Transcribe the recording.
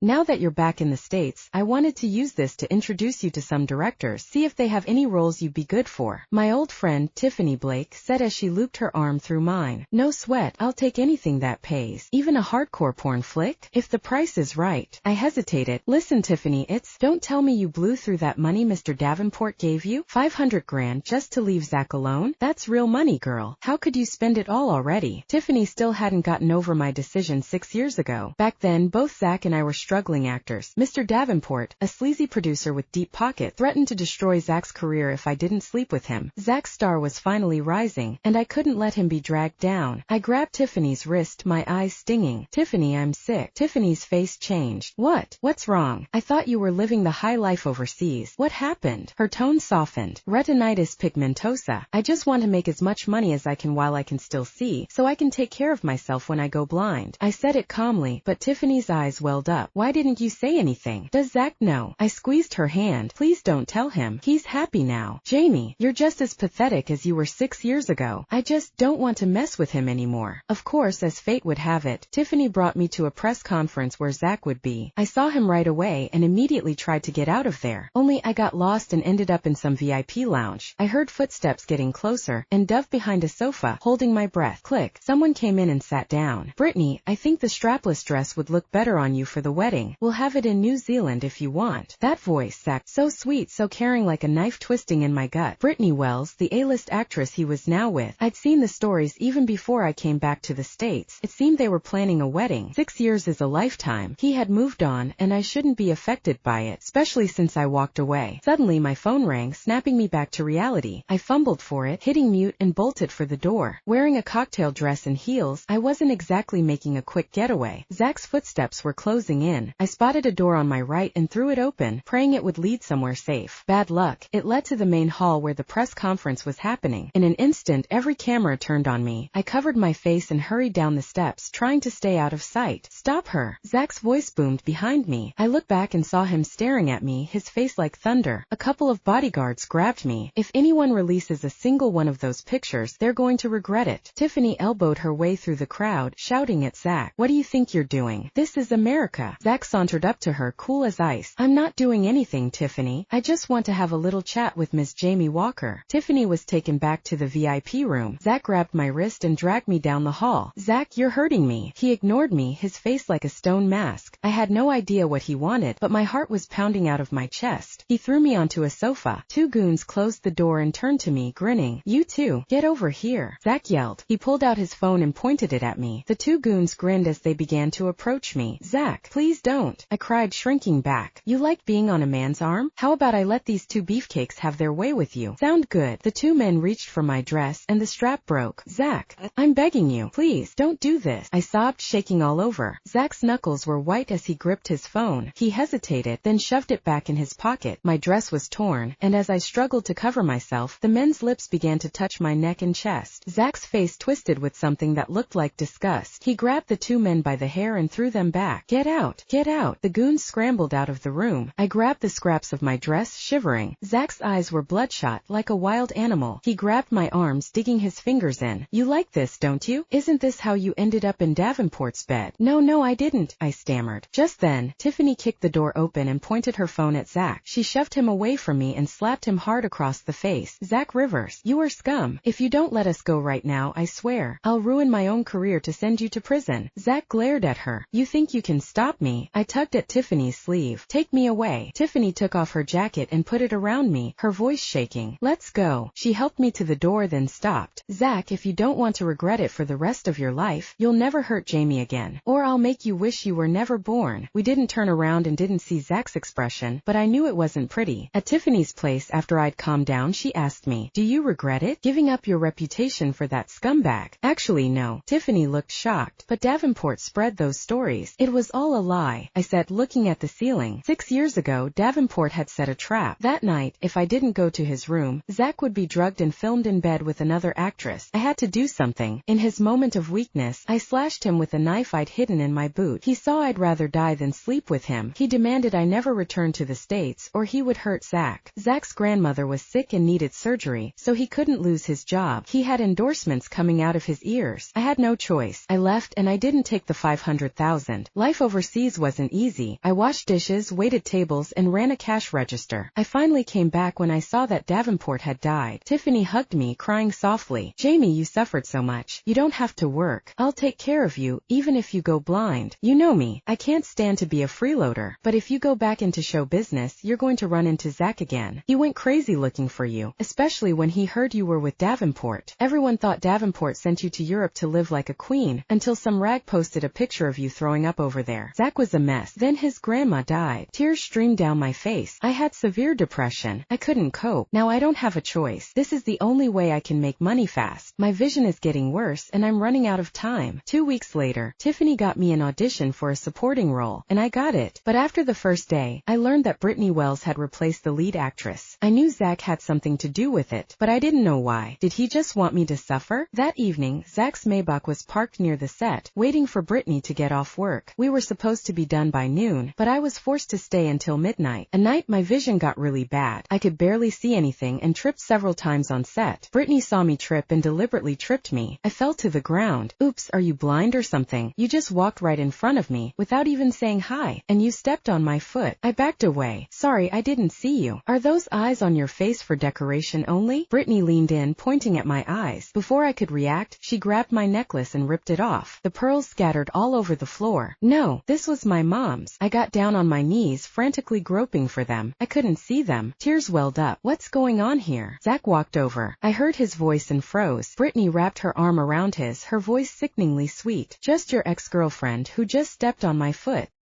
Now that you're back in the States, I wanted to use this to introduce you to some directors, see if they have any roles you'd be good for. My old friend, Tiffany Blake, said as she looped her arm through mine. No sweat, I'll take anything that pays. Even a hardcore porn flick? If the price is right. I hesitated. Listen, Tiffany, don't tell me you blew through that money Mr. Davenport gave you? 500 grand just to leave Zach alone? That's real money, girl. How could you spend it all already? Tiffany still hadn't gotten over my decision 6 years ago. Back then, both Zach and I were struggling actors. Mr. Davenport, a sleazy producer with deep pockets, threatened to destroy Zach's career if I didn't sleep with him. Zach's star was finally rising, and I couldn't let him be dragged down. I grabbed Tiffany's wrist, my eyes stinging. Tiffany, I'm sick. Tiffany's face changed. What's wrong? I thought you were living the high life overseas. What happened? Her tone softened. Retinitis pigmentosa. I just want to make as much money as I can while I can still see, so I can take care of myself when I go blind. I said it calmly, but Tiffany's eyes welled up. Why didn't you say anything? Does Zach know? I squeezed her hand. Please don't tell him. He's happy now. Jamie, you're just as pathetic as you were 6 years ago. I just don't want to mess with him anymore. Of course, as fate would have it, Tiffany brought me to a press conference where Zach would be. I saw him right away and immediately tried to get out of there. Only I got lost and ended up in some VIP lounge. I heard footsteps getting closer and dove behind a sofa, holding my breath. Click. Someone came in and sat down. Brittany, I think the strapless dress would look better on you for the wedding. We'll have it in New Zealand if you want. That voice, Zach, so sweet, so caring, like a knife twisting in my gut. Brittany Wells, the A-list actress he was now with. I'd seen the stories even before I came back to the States. It seemed they were planning a wedding. 6 years is a lifetime. He had moved on, and I shouldn't be affected by it, especially since I walked away. Suddenly my phone rang, snapping me back to reality. I fumbled for it, hitting mute, and bolted for the door. Wearing a cocktail dress and heels, I wasn't exactly making a quick getaway. Zach's footsteps were closing in. I spotted a door on my right and threw it open, praying it would lead somewhere safe. Bad luck. It led to the main hall where the press conference was happening. In an instant, every camera turned on me. I covered my face and hurried down the steps, trying to stay out of sight. Stop her! Zach's voice boomed behind me. I looked back and saw him staring at me, his face like thunder. A couple of bodyguards grabbed me. If anyone releases a single one of those pictures, they're going to regret it. Tiffany elbowed her way through the crowd, shouting at Zach. What do you think you're doing? This is America. Zach sauntered up to her, cool as ice. I'm not doing anything, Tiffany. I just want to have a little chat with Miss Jamie Walker. Tiffany was taken back to the VIP room. Zach grabbed my wrist and dragged me down the hall. Zach, you're hurting me. He ignored me, his face like a stone mask. I had no idea what he wanted, but my heart was pounding out of my chest. He threw me onto a sofa. Two goons closed the door and turned to me, grinning. You two, get over here, Zach yelled. He pulled out his phone and pointed it at me. The two goons grinned as they began to approach me. Zach, please don't, I cried, shrinking back. You like being on a man's arm? How about I let these two beefcakes have their way with you? Sound good. The two men reached for my dress and the strap broke. Zach, I'm begging you, please, don't do this, I sobbed, shaking all over. Zach's knuckles were white as he gripped his phone. He hesitated, then shoved it back in his pocket. My dress was torn, and as I struggled to cover myself, the men's lips began to touch my neck and chest. Zach's face twisted with something that looked like disgust. He grabbed the two men by the hair and threw them back. Get out! Get out! The goons scrambled out of the room. I grabbed the scraps of my dress, shivering. Zach's eyes were bloodshot, like a wild animal. He grabbed my arms, digging his fingers in. You like this, don't you? Isn't this how you ended up in Davenport's bed? No, I didn't, I stammered. Just then, Tiffany kicked the door open and pointed her phone at Zach. She shoved him away from me and slapped him hard across the face. Zach Rivers, you are scum. If you don't let us go right now, I swear, I'll ruin my own career to send you to prison. Zach glared at her. You think you can stop me? I tugged at Tiffany's sleeve. Take me away. Tiffany took off her jacket and put it around me, her voice shaking. Let's go. She helped me to the door, then stopped. Zach, if you don't want to regret it for the rest of your life, you'll never hurt Jamie again. Or I'll make you wish you were never born. We didn't turn around and didn't see Zach's expression, but I knew it wasn't pretty. At Tiffany's place, after I'd calmed down, she asked me, do you regret it? Giving up your reputation for that scumbag? Actually, no. Tiffany looked shocked, but Davenport spread those stories. It was all a lie, I said, looking at the ceiling. 6 years ago, Davenport had set a trap. That night, if I didn't go to his room, Zach would be drugged and filmed in bed with another actress. I had to do something. In his moment of weakness, I slashed him with a knife I'd hidden in my boot. He saw I'd rather die than sleep with him. He demanded I never return to the States, or he would hurt Zach. Zach's grandmother was sick and needed surgery, so he couldn't lose his job. He had endorsements coming out of his ears. I had no choice. I left, and I didn't take the $500,000. Life overseas freeze wasn't easy. I washed dishes, waited tables, and ran a cash register. I finally came back when I saw that Davenport had died. Tiffany hugged me, crying softly. Jamie, you suffered so much. You don't have to work. I'll take care of you, even if you go blind. You know me. I can't stand to be a freeloader. But if you go back into show business, you're going to run into Zach again. He went crazy looking for you, especially when he heard you were with Davenport. Everyone thought Davenport sent you to Europe to live like a queen, until some rag posted a picture of you throwing up over there. Zach was a mess. Then his grandma died. Tears streamed down my face. I had severe depression. I couldn't cope. Now I don't have a choice. This is the only way I can make money fast. My vision is getting worse, and I'm running out of time. 2 weeks later, Tiffany got me an audition for a supporting role, and I got it. But after the first day, I learned that Brittany Wells had replaced the lead actress. I knew Zach had something to do with it, but I didn't know why. Did he just want me to suffer? That evening, Zach's Maybach was parked near the set, waiting for Brittany to get off work. We were supposed to be done by noon, but I was forced to stay until midnight. At night, my vision got really bad. I could barely see anything and tripped several times on set. Brittany saw me trip and deliberately tripped me. I fell to the ground. Oops, are you blind or something? You just walked right in front of me, without even saying hi, and you stepped on my foot. I backed away. Sorry, I didn't see you. Are those eyes on your face for decoration only? Brittany leaned in, pointing at my eyes. Before I could react, she grabbed my necklace and ripped it off. The pearls scattered all over the floor. No, this was my mom's. I got down on my knees, frantically groping for them. I couldn't see them. Tears welled up. What's going on here? Zach walked over. I heard his voice and froze. Brittany wrapped her arm around his, her voice sickeningly sweet. Just your ex-girlfriend who just stepped on my foot.